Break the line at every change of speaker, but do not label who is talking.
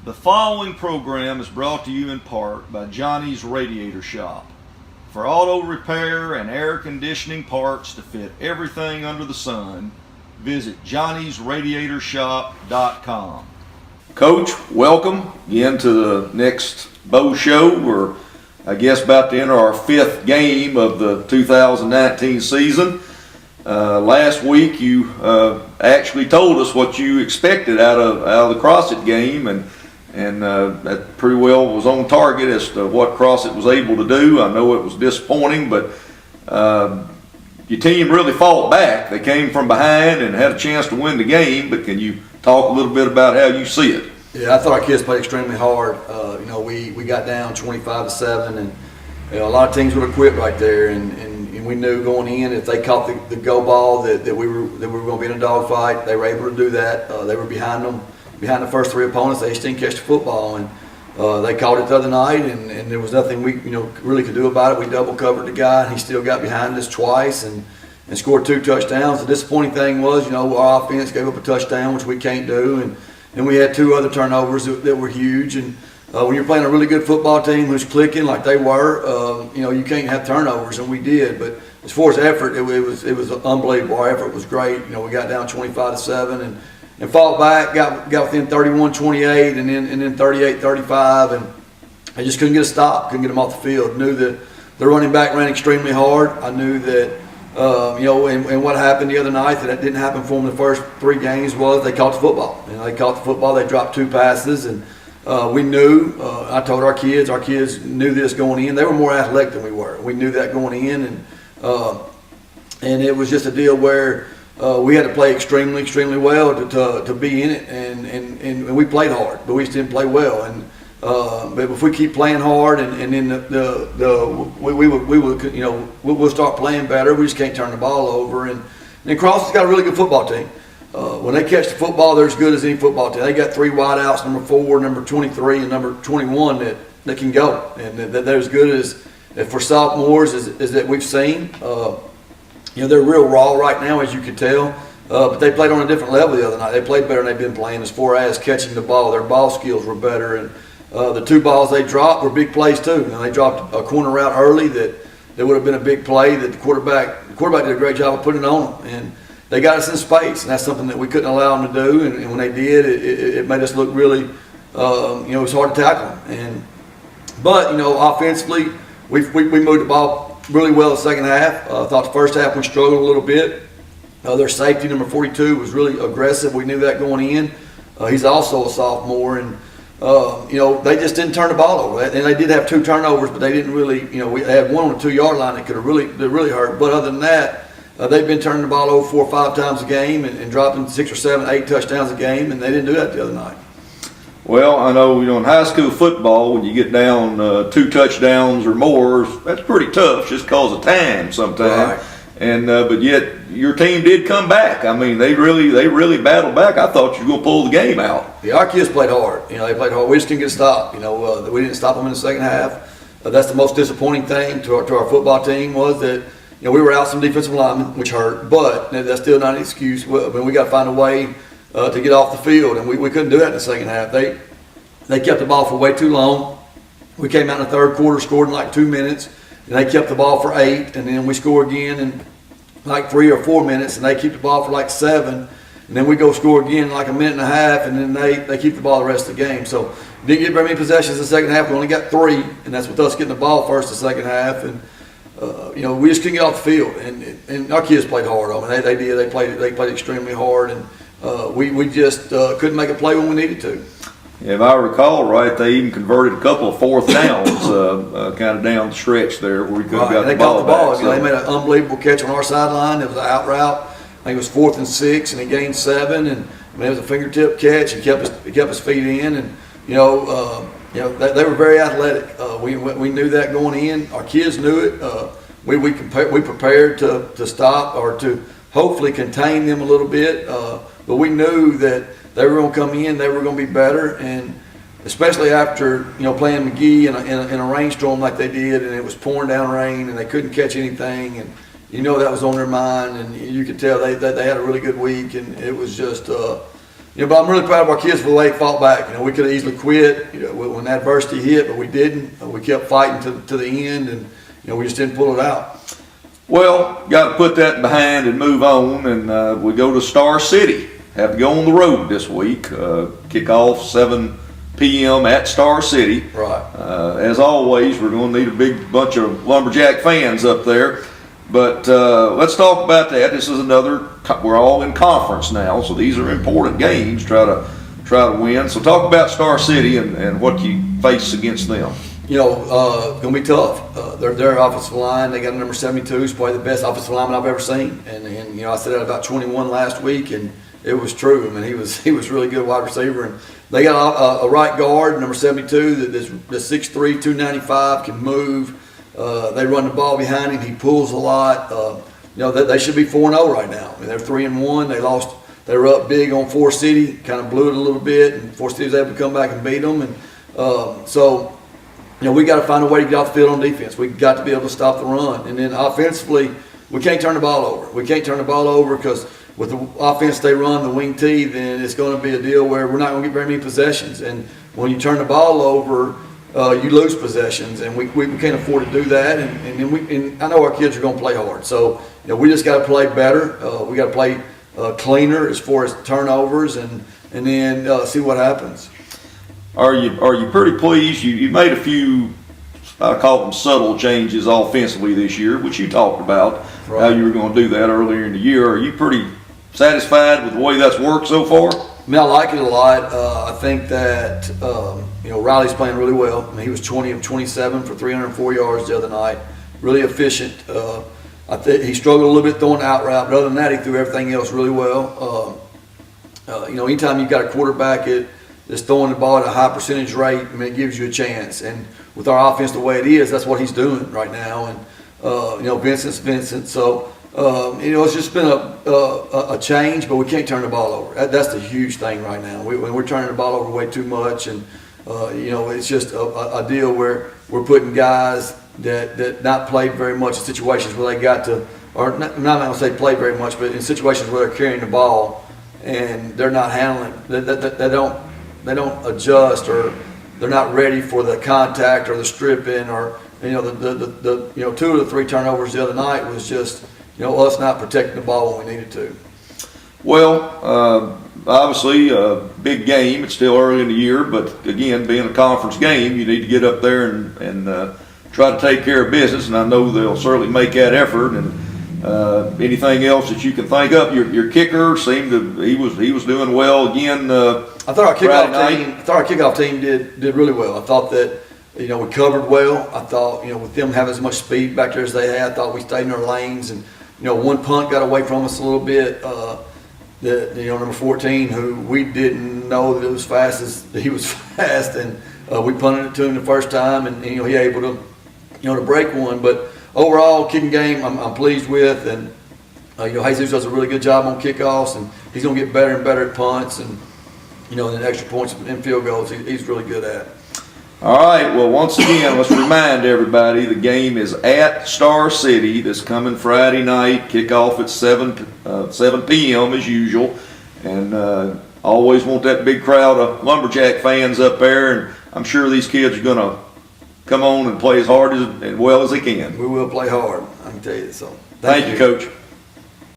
The following program is brought to you in part by Johnny's Radiator Shop. For auto repair and air conditioning parts to fit everything under the sun, visit johnnysradiatorshop.com. Coach, welcome again to the next Bow Show. We're, I guess, about to enter our fifth game of the 2019 season. Last week you actually told us what you expected out of the Crossett game, and that pretty well was on target as to what Crossett was able to do. I know it was disappointing, but your team really fought back. They came from behind and had a chance to win the game, but can you talk a little bit about how you see it?
Yeah, I thought our kids played extremely hard. We got down 25-7, and a lot of teams would have quit right there. And we knew going in, if they caught the go ball, that we were going to be in a dogfight. They were able to do that. They were behind the first three opponents. They just didn't catch the football, and they caught it the other night, and there was nothing we really could do about it. We double covered the guy, and he still got behind us twice and scored 2 touchdowns. The disappointing thing was, our offense gave up a touchdown, which we can't do, and we had 2 other turnovers that were huge. And when you're playing a really good football team who's clicking like they were, you can't have turnovers, and we did. But as far as effort, it was unbelievable. Our effort was great. We got down 25-7 and fought back, got within 31-28, and then 38-35, and I just couldn't get a stop, couldn't get them off the field. Knew that the running back ran extremely hard. I knew that, and what happened the other night that didn't happen for them the first 3 games was they caught the football. They caught the football, they dropped 2 passes, and we knew, I told our kids knew this going in. They were more athletic than we were. We knew that going in, and it was just a deal where we had to play extremely, extremely well to be in it, and we played hard, but we just didn't play well. And but if we keep playing hard, and then we'll start playing better. We just can't turn the ball over. And Crossett's got a really good football team. When they catch the football, they're as good as any football team. They got 3 wideouts, number 4, number 23, and number 21 that can go, and they're as good as for sophomores as that we've seen. They're real raw right now, as you can tell, but they played on a different level the other night. They played better than they've been playing as far as catching the ball. Their ball skills were better, and the 2 balls they dropped were big plays too. They dropped a corner route early that would have been a big play that the quarterback did a great job of putting it on them, and they got us in space, and that's something that we couldn't allow them to do. And when they did, it made us look really, it was hard to tackle them. But offensively, we moved the ball really well the second half. I thought the first half we struggled a little bit. Their safety, number 42, was really aggressive. We knew that going in. He's also a sophomore, and they just didn't turn the ball over. And they did have 2 turnovers, but they didn't really. We had one on the 2-yard line that could have really hurt. But other than that, they've been turning the ball over 4 or 5 times a game and dropping 6 or 7, 8 touchdowns a game, and they didn't do that the other night.
Well, I know in high school football, when you get down 2 touchdowns or more, that's pretty tough just because of time sometimes. Right. And but yet your team did come back. I mean, they really battled back. I thought you were going to pull the game out.
Yeah, our kids played hard. They played hard. We just couldn't get a stop. We didn't stop them in the second half. That's the most disappointing thing to our football team was that we were out some defensive linemen, which hurt, but that's still not an excuse. We got to find a way to get off the field, and we couldn't do that in the second half. They kept the ball for way too long. We came out in the third quarter, scored in like 2 minutes, and they kept the ball for 8, and then we score again in like 3 or 4 minutes, and they keep the ball for like 7, and then we go score again in like a minute and a half, and then they keep the ball the rest of the game. So didn't get very many possessions in the second half. We only got 3, and that's with us getting the ball first the second half, and we just couldn't get off the field. And our kids played hard on it. They did. They played extremely hard, and we just couldn't make a play when we needed to.
If I recall right, they even converted a couple of 4th downs kind of down the stretch there where we could have got the ball back.
They made an unbelievable catch on our sideline. It was an out route. I think it was 4th and 6, and he gained 7. And it was a fingertip catch. He kept his feet in, and they were very athletic. We knew that going in. Our kids knew it. We prepared to stop or to hopefully contain them a little bit. But we knew that they were going to come in, they were going to be better, and especially after playing McGee in a rainstorm like they did, and it was pouring down rain, and they couldn't catch anything, and that was on their mind, and you could tell they had a really good week, and it was just but I'm really proud of our kids for the way they fought back. We could have easily quit, when adversity hit, but we didn't. We kept fighting to the end, and we just didn't pull it out.
Well, got to put that behind and move on, and we go to Star City. Have to go on the road this week. Kickoff 7 p.m. at Star City.
Right.
As always, we're going to need a big bunch of Lumberjack fans up there. But let's talk about that. This is we're all in conference now, so these are important games. Try to win. So talk about Star City and what you face against them.
Going to be tough. Their offensive line, they got a number 72, who's probably the best offensive lineman I've ever seen. And I said that about 21 last week, and it was true. I mean, he was really good wide receiver. And they got a right guard, number 72, that's 6'3", 295, can move. They run the ball behind him. He pulls a lot. They should be 4-0 right now. I mean, they're 3-1. They were up big on Forest City, kind of blew it a little bit, and Forest City was able to come back and beat them. And we got to find a way to get off the field on defense. We got to be able to stop the run. And then offensively, we can't turn the ball over. We can't turn the ball over because with the offense they run, the wing T, then it's going to be a deal where we're not going to get very many possessions. And when you turn the ball over, you lose possessions, and we can't afford to do that. And I know our kids are going to play hard, so we just got to play better. We got to play cleaner as far as turnovers, and then see what happens.
Are you pretty pleased? You made a few, I call them subtle changes offensively this year, which you talked about,
right,
how you were going to do that earlier in the year. Are you pretty satisfied with the way that's worked so far?
I mean, I like it a lot. I think that Riley's playing really well. I mean, he was 20 of 27 for 304 yards the other night. Really efficient. I think he struggled a little bit throwing the out route, but other than that, he threw everything else really well. Anytime you've got a quarterback that's throwing the ball at a high percentage rate, I mean, it gives you a chance. And with our offense the way it is, that's what he's doing right now. And Vincent's Vincent. So it's just been a change, but we can't turn the ball over. That's the huge thing right now. When we're turning the ball over way too much, and it's just a deal where we're putting guys that not played very much in situations where they got to, or not, I'm not going to say play very much, but in situations where they're carrying the ball and they're not handling, they don't adjust, or they're not ready for the contact or the stripping, or the 2 of the 3 turnovers the other night was just us not protecting the ball when we needed to.
Well, obviously a big game. It's still early in the year, but again, being a conference game, you need to get up there and try to take care of business. And I know they'll certainly make that effort. And anything else that you can think of? Your kicker seemed he was doing well again.
I thought our kickoff team did really well. I thought that we covered well. I thought with them having as much speed back there as they had, I thought we stayed in our lanes. And one punt got away from us a little bit. Number 14, who we didn't know that it was fast as he was fast, and we punted it to him the first time, and he able to to break one. But overall, kicking game, I'm pleased with, and Jesus does a really good job on kickoffs, and he's going to get better and better at punts, and then extra points and field goals. He's really good at.
All right, well, once again, let's remind everybody the game is at Star City this coming Friday night. Kickoff at 7 p.m. as usual. And always want that big crowd of Lumberjack fans up there. And I'm sure these kids are going to come on and play as hard and well as they can.
We will play hard, I can tell you. So
thank you, Coach.